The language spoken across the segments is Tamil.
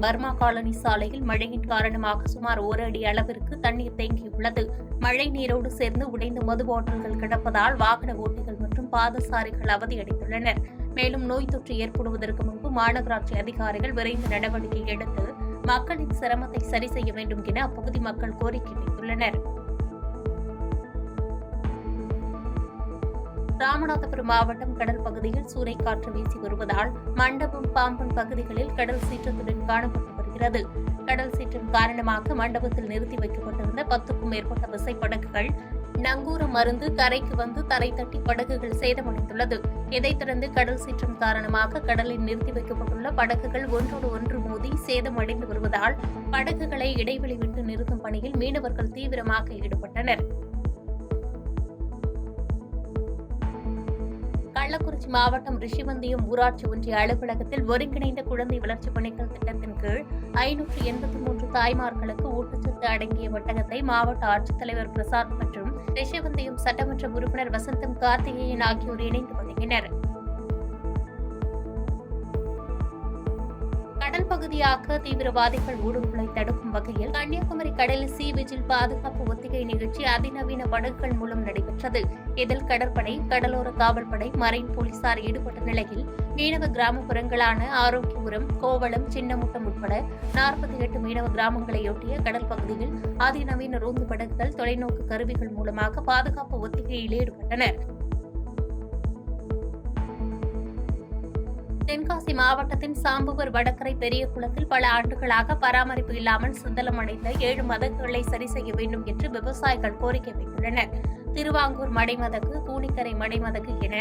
பர்மா காலனி சாலையில் மழையின் காரணமாக சுமார் 1 அடி அளவிற்கு தண்ணீர் தேங்கியுள்ளது. மழை நீரோடு சேர்ந்து உடைந்த மது பாட்டில்கள் கிடப்பதால் வாகன ஓட்டிகள் மற்றும் பாதசாரிகள் அவதியடைந்துள்ளனர். மேலும் நோய் தொற்று ஏற்படுவதற்கு முன்பு மாநகராட்சி அதிகாரிகள் விரைந்து நடவடிக்கை எடுத்து மக்களின் சிரமத்தை சரி செய்ய வேண்டும் என அப்பகுதி மக்கள் கோரிக்கை வைத்துள்ளனர். ராமநாதபுரம் மாவட்டம் கடல் பகுதியில் சூறைக்காற்று வீசி வருவதால் மண்டபம், பாம்பன் பகுதிகளில் கடல் சீற்றத்துடன் காணப்பட்டு வருகிறது. கடல் சீற்றம் காரணமாக மண்டபத்தில் நிறுத்தி வைக்கப்பட்டிருந்த 10க்கும் மேற்பட்ட விசைப்படகுகள் நங்கூரம் மருந்து கரைக்கு வந்து தரை தட்டி படகுகள் சேதமடைந்துள்ளது. இதைத் தொடர்ந்து கடல் சீற்றம் காரணமாக கடலில் நிறுத்தி வைக்கப்பட்டுள்ள படகுகள் ஒன்றோடு ஒன்று மோதி சேதமடைந்து வருவதால் படகுகளை இடைவெளி விட்டு நிறுத்தும் பணியில் மீனவர்கள் தீவிரமாக ஈடுபட்டனர். கள்ளக்குறிச்சி மாவட்டம் ரிஷிவந்தியம் ஊராட்சி ஒன்றிய அலுவலகத்தில் ஒருங்கிணைந்த குழந்தை வளர்ச்சிப் பணிகள் திட்டத்தின் கீழ் 583 தாய்மார்களுக்கு ஊட்டச்சத்து அடங்கிய ஒட்டகத்தை மாவட்ட ஆட்சித்தலைவர் பிரசாத் மற்றும் ரிஷிவந்தியம் சட்டமன்ற உறுப்பினர் வசந்தம் கார்த்திகேயன் ஆகியோர் இணைந்து வழங்கினர். கடல் பகுதியாக தீவிரவாதிகள் ஊடுருவலை தடுக்கும் வகையில் கன்னியாகுமரி கடலில் சி விஜில் பாதுகாப்பு ஒத்திகை நிகழ்ச்சி அதிநவீன படகுகள் மூலம் நடைபெற்றது. இதில் கடற்படை, கடலோர காவல்படை, மரைன் போலீசார் ஈடுபட்ட நிலையில் மீனவ கிராமப்புறங்களான ஆரோக்கியபுரம், கோவளம், சின்னமுட்டம் உட்பட 48 மீனவ கிராமங்களையொட்டிய கடல் பகுதியில் அதிநவீன ரோந்து படகுகள், தொலைநோக்கு கருவிகள் மூலமாக பாதுகாப்பு ஒத்திகையில் ஈடுபட்டனர். தென்காசி மாவட்டத்தின் சாம்புவர் வடகரை பெரிய குளத்தில் பல ஆண்டுகளாக பராமரிப்பு இல்லாமல் சிதலமடைந்த 7 மதகுகளை சரி செய்ய வேண்டும் என்று விவசாயிகள் கோரிக்கை வைத்துள்ளனர். திருவாங்கூர் மடைமதகு, பூனிக்கரை மடைமதகு என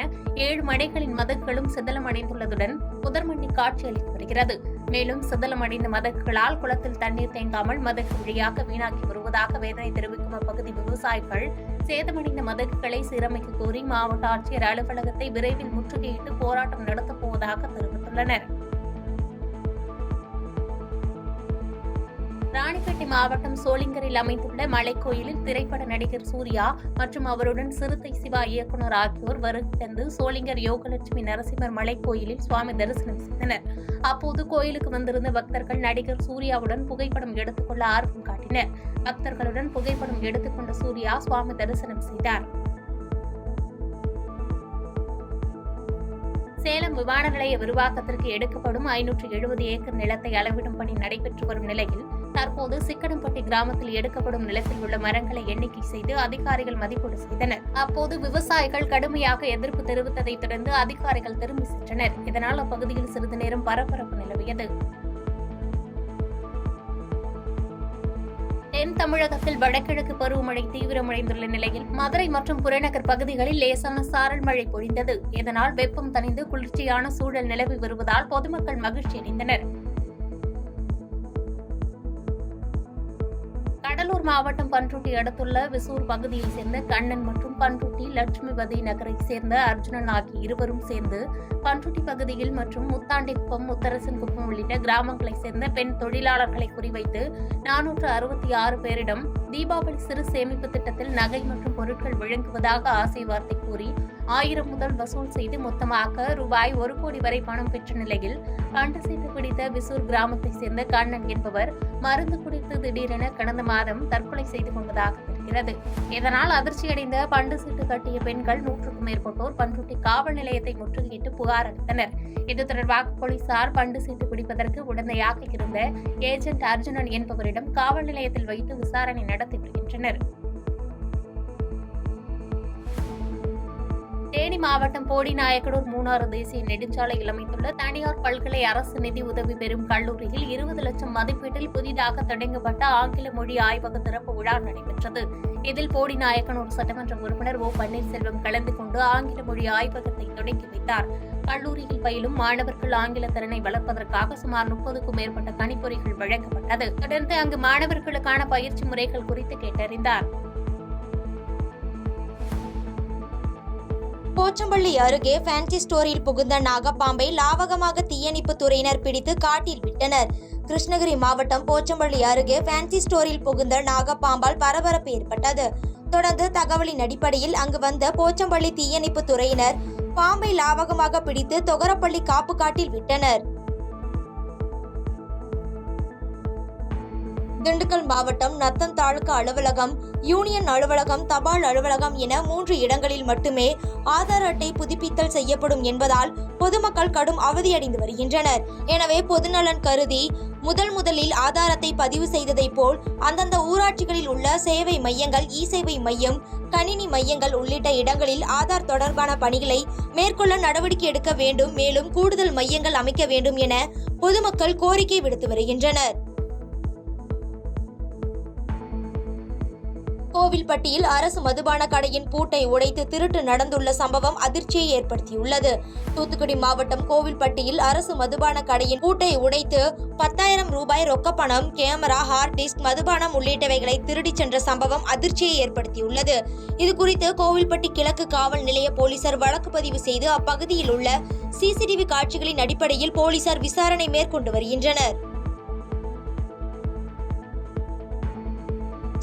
7 மடைகளின் மதகுகளும் சிதலமடைந்துள்ளதுடன் புதர்மண்டி காட்சியளித்து வருகிறது. மேலும் சிதலமடைந்த மதகுகளால் குளத்தில் தண்ணீர் தேங்காமல் மதகு வழியாக வீணாக்கி வருவதாக வேதனை தெரிவிக்கும் அப்பகுதி விவசாயிகள் சேதமடைந்த மதகுகளை சீரமைக்க கோரி மாவட்ட ஆட்சியர் அலுவலகத்தை விரைவில் முற்றுகையிட்டு போராட்டம் நடத்தப் போவதாக தெரிவித்துள்ளனர். ராணிப்பேட்டை மாவட்டம் சோளிங்கரில் அமைந்துள்ள மலைக்கோயிலில் திரைப்பட நடிகர் சூர்யா மற்றும் அவருடன் சிறுத்தை சிவா இயக்குநர் ஆகியோர் வருகை தந்து சோளிங்கர் யோகலட்சுமி நரசிம்மர் மலைக்கோயிலில் சுவாமி தரிசனம் செய்தனர். அப்போது கோயிலுக்கு வந்திருந்த பக்தர்கள் நடிகர் சூர்யாவுடன் புகைப்படம் எடுத்துக்கொள்ள ஆர்வம் காட்டினர். பக்தர்களுடன் புகைப்படம் எடுத்துக்கொண்ட சூர்யா சுவாமி தரிசனம் செய்தார். சேலம் விமான நிலைய விரிவாக்கத்திற்கு எடுக்கப்படும் 570 ஏக்கர் நிலத்தை அளவிடும் பணி நடைபெற்று வரும் நிலையில் தற்போது சிக்கனம்பட்டி கிராமத்தில் எடுக்கப்படும் நிலத்தில் உள்ள மரங்களை எண்ணிக்கை செய்து அதிகாரிகள் மதிப்பீடு செய்தனர். அப்போது விவசாயிகள் கடுமையாக எதிர்ப்பு தெரிவித்ததைத் தொடர்ந்து அதிகாரிகள் திரும்பி சென்றனர். இதனால் அப்பகுதியில் சிறிது நேரம் பரபரப்பு நிலவியது. தென் தமிழகத்தில் வடகிழக்கு பருவமழை தீவிரமடைந்துள்ள நிலையில் மதுரை மற்றும் புறநகர் பகுதிகளில் லேசான சாரல் மழை பொழிந்தது. இதனால் வெப்பம் தணிந்து குளிர்ச்சியான சூழல் நிலவி வருவதால் பொதுமக்கள் மகிழ்ச்சியடைந்தனர். கடலூர் மாவட்டம் பண்ருட்டி அடுத்துள்ள விசூர் பகுதியைச் சேர்ந்த கண்ணன் மற்றும் பண்ருட்டி லட்சுமிபதி நகரைச் சேர்ந்த அர்ஜுனன் ஆகிய இருவரும் சேர்ந்து பண்ருட்டி பகுதியில் மற்றும் முத்தாண்டிக்குப்பம், முத்தரசன்குப்பம் உள்ளிட்ட கிராமங்களைச் சேர்ந்த பெண் தொழிலாளர்களை குறிவைத்து 466 பேரிடம் தீபாவளி சிறு சேமிப்பு திட்டத்தில் நகை மற்றும் பொருட்கள் வழங்குவதாக ஆசை வார்த்தை கூறி 1000 முதல் வசூல் செய்து மொத்தமாக ரூபாய் 1 கோடி வரை பணம் பெற்ற நிலையில் பண்டு சீட்டு பிடித்த விசூர் கிராமத்தைச் சேர்ந்த கண்ணன் என்பவர் மருந்து குடித்து திடீரென கடந்த மாதம் தற்கொலை செய்து கொண்டதாக தெரிகிறது. இதனால் அதிர்ச்சியடைந்த பண்டு சீட்டு கட்டிய பெண்கள் 100க்கும் மேற்பட்டோர் பண்ருட்டி காவல் நிலையத்தை முற்றுகையிட்டு புகார் அளித்தனர். இது தொடர்பாக போலீசார் பண்டு சீட்டு பிடிப்பதற்கு உடந்தையாக இருந்த ஏஜென்ட் அர்ஜுனன் என்பவரிடம் காவல் நிலையத்தில் வைத்து விசாரணை நடத்தி வருகின்றனர். தேனி மாவட்டம் போடிநாயக்கனூர் மூணாறு தேசிய நெடுஞ்சாலையில் அமைந்துள்ள தனியார் பல்கலை அரசு நிதி உதவி பெறும் கல்லூரியில் 20 லட்சம் மதிப்பீட்டில் புதிதாக தொடங்கப்பட்ட ஆங்கில மொழி ஆய்வக திறப்பு விழா நடைபெற்றது. இதில் போடிநாயக்கனூர் சட்டமன்ற உறுப்பினர் ஓ பன்னீர்செல்வம் கலந்து கொண்டு ஆங்கில மொழி ஆய்வகத்தை தொடங்கி வைத்தார். கல்லூரியில் பயிலும் மாணவர்கள் ஆங்கில திறனை வளர்ப்பதற்காக சுமார் 30க்கும் மேற்பட்ட கணிப்பொறிகள் வழங்கப்பட்டது. தொடர்ந்து அங்கு மாணவர்களுக்கான பயிற்சி முறைகள் குறித்து கேட்டறிந்தார். போச்சம்பள்ளி அருகே ஃபேன்சி ஸ்டோரில் புகுந்த நாகப்பாம்பை லாவகமாக தீயணைப்பு துறையினர் பிடித்து காட்டில் விட்டனர். கிருஷ்ணகிரி மாவட்டம் போச்சம்பள்ளி அருகே ஃபேன்சி ஸ்டோரில் புகுந்த நாகப்பாம்பால் பரபரப்பு ஏற்பட்டது. தொடர்ந்து தகவலின் அடிப்படையில் அங்கு வந்த போச்சம்பள்ளி தீயணைப்பு துறையினர் பாம்பை லாவகமாக பிடித்து தொகரப்பள்ளி காப்பு காட்டில் விட்டனர். திண்டுக்கல் மாவட்டம் நத்தம் தாலுகா அலுவலகம், யூனியன் அலுவலகம், தபால் அலுவலகம் என 3 இடங்களில் மட்டுமே ஆதார் அட்டை புதுப்பித்தல் செய்யப்படும் என்பதால் பொதுமக்கள் கடும் அவதியடைந்து வருகின்றனர். எனவே பொதுநலன் கருதி முதலில் ஆதாரத்தை பதிவு செய்ததை போல் அந்தந்த ஊராட்சிகளில் உள்ள சேவை மையங்கள், இ-சேவை மையம், கணினி மையங்கள் உள்ளிட்ட இடங்களில் ஆதார் தொடர்பான பணிகளை மேற்கொள்ள நடவடிக்கை எடுக்க வேண்டும். மேலும் கூடுதல் மையங்கள் அமைக்க வேண்டும் என பொதுமக்கள் கோரிக்கை விடுத்து வருகின்றனர். கோவில்பட்டியில் அரசு மதுபான கடையின் பூட்டை உடைத்து திருட்டு நடந்துள்ள சம்பவம் அதிர்ச்சியை ஏற்படுத்தியுள்ளது. தூத்துக்குடி மாவட்டம் கோவில்பட்டியில் அரசு மதுபான கடையின் பூட்டை உடைத்து 10,000 ரூபாய் ரொக்கப்பணம், கேமரா, ஹார்ட் டிஸ்க், மதுபானம் உள்ளிட்டவைகளை திருடி சென்ற சம்பவம் அதிர்ச்சியை ஏற்படுத்தியுள்ளது. இதுகுறித்து கோவில்பட்டி கிழக்கு காவல் நிலைய போலீசார் வழக்கு பதிவு செய்து அப்பகுதியில் உள்ள சிசிடிவி காட்சிகளின் அடிப்படையில் போலீசார் விசாரணை மேற்கொண்டு வருகின்றனர்.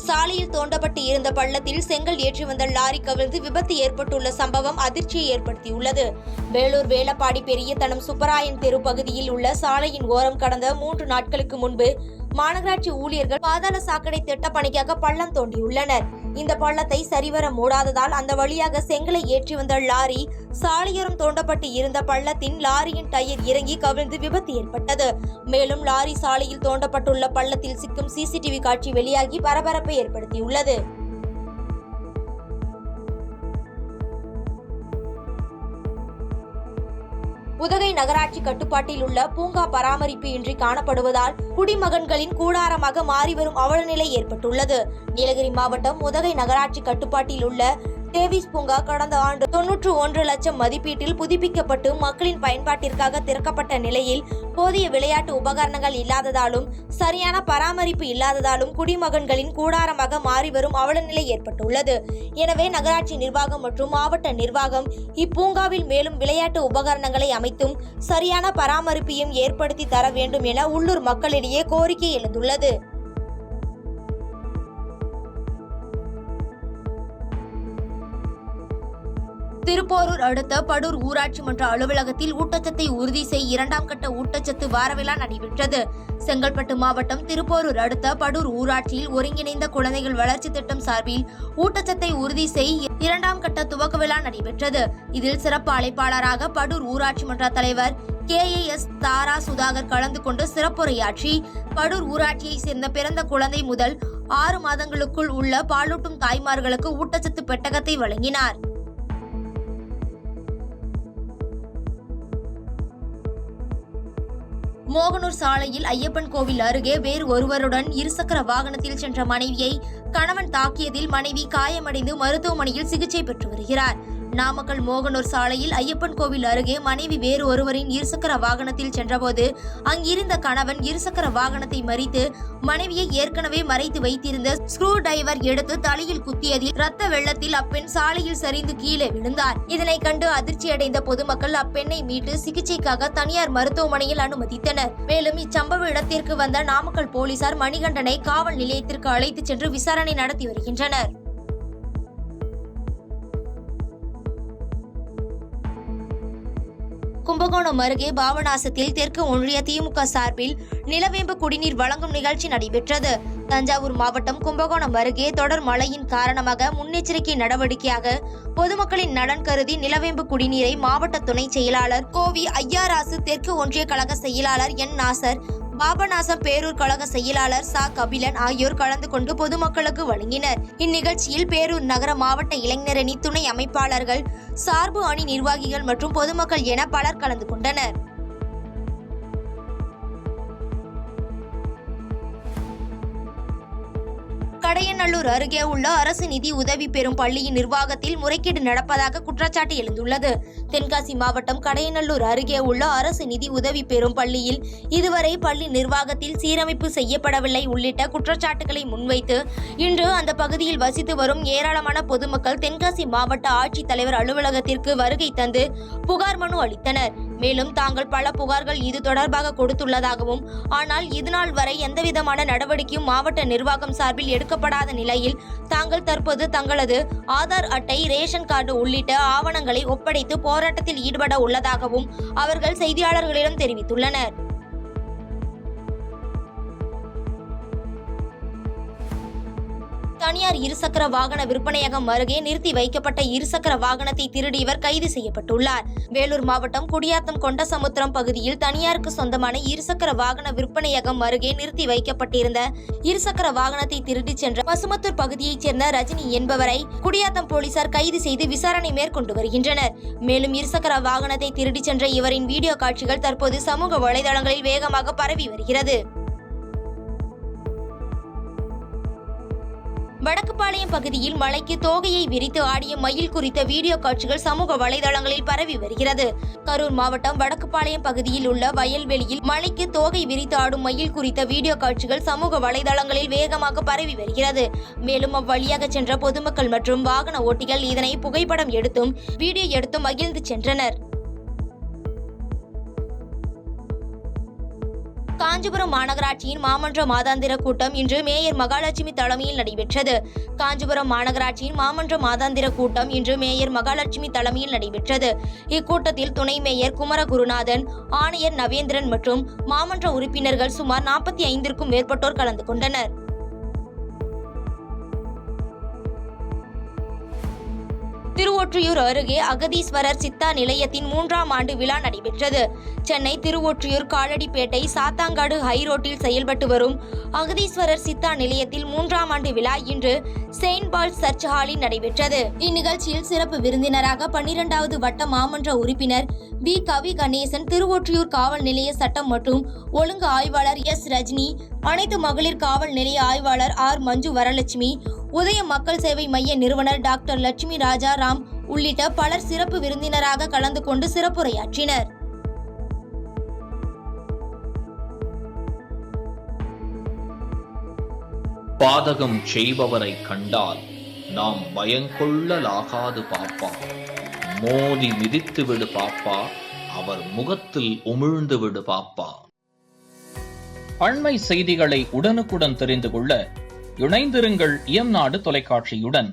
சாலையில் தோண்டப்பட்டு இருந்த பள்ளத்தில் செங்கல் ஏற்றி வந்த லாரி கவிழ்ந்து விபத்து ஏற்பட்டுள்ள சம்பவம் அதிர்ச்சியை ஏற்படுத்தியுள்ளது. வேலூர் வேலப்பாடி பெரியதனம் சுப்பராயன் தெரு பகுதியில் உள்ள சாலையின் ஓரம் கடந்த 3 நாட்களுக்கு முன்பு மாநகராட்சி ஊழியர்கள் பாதாள சாக்கடை திட்ட பணிக்காக பள்ளம் தோண்டியுள்ளனர். இந்த பள்ளத்தை சரிவர மூடாததால் அந்த வழியாக செங்கலை ஏற்றி வந்த லாரி சாலையோரம் தோண்டப்பட்டு இருந்த பள்ளத்தின் லாரியின் டயர் இறங்கி கவிழ்ந்து விபத்து ஏற்பட்டது. மேலும் லாரி சாலையில் தோண்டப்பட்டுள்ள பள்ளத்தில் சிக்கும் சிசிடிவி காட்சி வெளியாகி பரபரப்பை ஏற்படுத்தியுள்ளது. உதகை நகராட்சி கட்டுப்பாட்டில் உள்ள பூங்கா பராமரிப்பு இன்றி காணப்படுவதால் குடிமகன்களின் கூடாரமாக மாறி வரும் அவலநிலை ஏற்பட்டுள்ளது. நீலகிரி மாவட்டம் உதகை நகராட்சி கட்டுப்பாட்டில் உள்ள டேவிஸ் பூங்கா கடந்த ஆண்டு 91 லட்சம் மதிப்பீட்டில் புதுப்பிக்கப்பட்டு மக்களின் பயன்பாட்டிற்காக திறக்கப்பட்ட நிலையில் போதிய விளையாட்டு உபகரணங்கள் இல்லாததாலும் சரியான பராமரிப்பு இல்லாததாலும் குடிமகன்களின் கூடாரமாக மாறி வரும் அவலநிலை ஏற்பட்டுள்ளது. எனவே நகராட்சி நிர்வாகம் மற்றும் மாவட்ட நிர்வாகம் இப்பூங்காவில் மேலும் விளையாட்டு உபகரணங்களை அமைத்தும் சரியான பராமரிப்பையும் ஏற்படுத்தி தர வேண்டும் என உள்ளூர் மக்களிடையே கோரிக்கை எழுந்துள்ளது. திருப்போரூர் அடுத்த படூர் ஊராட்சி மன்ற அலுவலகத்தில் ஊட்டச்சத்தை உறுதி செய் 2ஆம் கட்ட ஊட்டச்சத்து வார விழா நடைபெற்றது. செங்கல்பட்டு மாவட்டம் திருப்போரூர் அடுத்த படூர் ஊராட்சியில் ஒருங்கிணைந்த குழந்தைகள் வளர்ச்சி திட்டம் சார்பில் ஊட்டச்சத்தை உறுதி செய் 2ஆம் கட்ட துவக்க விழா நடைபெற்றது. இதில் சிறப்பு அழைப்பாளராக படூர் ஊராட்சி மன்ற தலைவர் KAS தாரா சுதாகர் கலந்து கொண்டு சிறப்புரையாற்றி படூர் ஊராட்சியை சேர்ந்த பிறந்த குழந்தை முதல் 6 மாதங்களுக்குள் உள்ள பாலூட்டும் தாய்மார்களுக்கு ஊட்டச்சத்து பெட்டகத்தை வழங்கினார். மோகனூர் சாலையில் ஐயப்பன் கோவில் அருகே வேறு ஒருவருடன் இருசக்கர வாகனத்தில் சென்ற மனைவியை கணவன் தாக்கியதில் மனைவி காயமடைந்து மருத்துவமனையில் சிகிச்சை பெற்று வருகிறார். நாமக்கல் மோகனூர் சாலையில் ஐயப்பன் கோவில் அருகே மனைவி வேறு ஒருவரின் இருசக்கர வாகனத்தில் சென்றபோது அங்கிருந்த கணவன் இருசக்கர வாகனத்தை மறித்து மனைவியை ஏற்கனவே மறைத்து வைத்திருந்த ஸ்க்ரூ டிரைவர் எடுத்து தலையில் குத்தியதில் ரத்த வெள்ளத்தில் அப்பெண் சாலையில் சரிந்து கீழே விழுந்தார். இதனை கண்டு அதிர்ச்சியடைந்த பொதுமக்கள் அப்பெண்ணை மீட்டு சிகிச்சைக்காக தனியார் மருத்துவமனையில் அனுமதித்தனர். மேலும் இச்சம்பவ இடத்திற்கு வந்த நாமக்கல் போலீசார் மணிகண்டனை காவல் நிலையத்திற்கு அழைத்து சென்று விசாரணை நடத்தி வருகின்றனர். கும்பகோணம் அருகே பாபநாசத்தில் தெற்கு ஒன்றிய திமுக சார்பில் நிலவேம்பு குடிநீர் வழங்கும் நிகழ்ச்சி நடைபெற்றது. தஞ்சாவூர் மாவட்டம் கும்பகோணம் அருகே தொடர் மழையின் காரணமாக முன்னெச்சரிக்கை நடவடிக்கையாக பொதுமக்களின் நலன் கருதி நிலவேம்பு குடிநீரை மாவட்ட துணை செயலாளர் கோவி ஐயாராசு, தெற்கு ஒன்றிய கழக செயலாளர் என் நாசர், பாபநாசம் பேரூர் கழக செயலாளர் சா கபிலன் ஆகியோர் கலந்து கொண்டு பொதுமக்களுக்கு வழங்கினர். இந்நிகழ்ச்சியில் பேரூர் நகர மாவட்ட இளைஞரணி துணை அமைப்பாளர்கள், சார்பு அணி நிர்வாகிகள் மற்றும் பொதுமக்கள் என பலர் கலந்து கொண்டனர். கடையநல்லூர் அருகே உள்ள அரசு நிதி உதவி பெறும் பள்ளியின் நிர்வாகத்தில் முறைகேடு நடப்பதாக குற்றச்சாட்டு எழுந்துள்ளது. தென்காசி மாவட்டம் கடையநல்லூர் அருகே உள்ள அரசு நிதி உதவி பெறும் பள்ளியில் இதுவரை பள்ளி நிர்வாகத்தில் சீரமைப்பு செய்யப்படவில்லை உள்ளிட்ட குற்றச்சாட்டுகளை முன்வைத்து இன்று அந்த பகுதியில் வசித்து வரும் ஏராளமான பொதுமக்கள் தென்காசி மாவட்ட ஆட்சித்தலைவர் அலுவலகத்திற்கு வருகை தந்து புகார் மனு அளித்தனர். மேலும் தாங்கள் பல புகார்கள் இது தொடர்பாக கொடுத்துள்ளதாகவும், ஆனால் இதுநாள் வரை எந்தவிதமான நடவடிக்கையும் மாவட்ட நிர்வாகம் சார்பில் எடுக்கப்படாத நிலையில் தாங்கள் தற்போது தங்களது ஆதார் அட்டை, ரேஷன் கார்டு உள்ளிட்ட ஆவணங்களை ஒப்படைத்து போராட்டத்தில் ஈடுபட உள்ளதாகவும் அவர்கள் செய்தியாளர்களிடம் தெரிவித்துள்ளனர். தனியார் இருசக்கர வாகன விற்பனையகம் அருகே நிறுத்தி வைக்கப்பட்ட இருசக்கர வாகனத்தை திருடியவர் கைது செய்யப்பட்டுள்ளார். வேலூர் மாவட்டம் குடியாத்தம் கொண்டசமுத்திரம் பகுதியில் தனியாருக்கு சொந்தமான இருசக்கர வாகன விற்பனையகம் அருகே நிறுத்தி வைக்கப்பட்டிருந்த இருசக்கர வாகனத்தை திருடி சென்ற பசுமத்தூர் பகுதியைச் சேர்ந்த ரஜினி என்பவரை குடியாத்தம் போலீசார் கைது செய்து விசாரணை மேற்கொண்டு வருகின்றனர். மேலும் இருசக்கர வாகனத்தை திருடி சென்ற இவரின் வீடியோ காட்சிகள் தற்போது சமூக வலைதளங்களில் வேகமாக பரவி வருகிறது. வடக்குப்பாளையம் பகுதியில் மலைக்கு தோகையை விரித்து ஆடிய மயில் குறித்த வீடியோ காட்சிகள் சமூக வலைதளங்களில் பரவி வருகிறது. கரூர் மாவட்டம் வடக்குப்பாளையம் பகுதியில் உள்ள வயல்வெளியில் மலைக்கு தோகை விரித்து ஆடும் மயில் குறித்த வீடியோ காட்சிகள் சமூக வலைதளங்களில் வேகமாக பரவி வருகிறது. மேலும் அவ்வழியாக சென்ற பொதுமக்கள் மற்றும் வாகன ஓட்டிகள் இதனை புகைப்படம் எடுத்தும் வீடியோ எடுத்தும் மகிழ்ந்து சென்றனர். காஞ்சிபுரம் மாநகராட்சியின் மாமன்ற மாதாந்திர கூட்டம் இன்று மேயர் மகாலட்சுமி தலைமையில் நடைபெற்றது. காஞ்சிபுரம் மாநகராட்சியின் மாமன்ற மாதாந்திர கூட்டம் இன்று மேயர் மகாலட்சுமி தலைமையில் நடைபெற்றது. இக்கூட்டத்தில் துணை மேயர் குமரகுருநாதன், ஆணையர் நவேந்திரன் மற்றும் மாமன்ற உறுப்பினர்கள் சுமார் 45க்கும் மேற்பட்டோர் கலந்து கொண்டனர். திருவொற்றியூர் அருகே அகதீஸ்வரர் சித்தா நிலையத்தின் 3ஆம் ஆண்டு விழா நடைபெற்றது. சென்னை திருவொற்றியூர் காலடிப்பேட்டை சாத்தாங்காடு ஹைரோட்டில் செயல்பட்டு வரும் அகதீஸ்வரர் சித்தா நிலையத்தில் 3ஆம் ஆண்டு விழா இன்று செயின்ட் பால் சர்ச் ஹாலில் நடைபெற்றது. இந்நிகழ்ச்சியில் சிறப்பு விருந்தினராக 12வது வட்ட மாமன்ற உறுப்பினர் வி. கவி கணேசன், திருவொற்றியூர் காவல் நிலைய சட்டம் மற்றும் ஒழுங்கு ஆய்வாளர் எஸ். ரஜினி, அனைத்து மகளிர் காவல் நிலைய ஆய்வாளர் ஆர். மஞ்சு வரலட்சுமி, உதய மக்கள் சேவை மைய நிறுவனர் டாக்டர் லட்சுமி ராஜா ராம் உள்ளிட்ட பலர் சிறப்பு விருந்தினராக கலந்து கொண்டு சிறப்புரையாற்றினர். பாதகம் செய்பவரை கண்டால் நாம் பயங்கொள்ளலாகாது பாப்பா. மோதி மிதித்து விடு பாப்பா, அவர் முகத்தில் உமிழ்ந்து விடு பாப்பா. அண்மை செய்திகளை உடனுக்குடன் தெரிந்து கொள்ள இணைந்திருங்கள் இயம்நாடு தொலைக்காட்சியுடன்.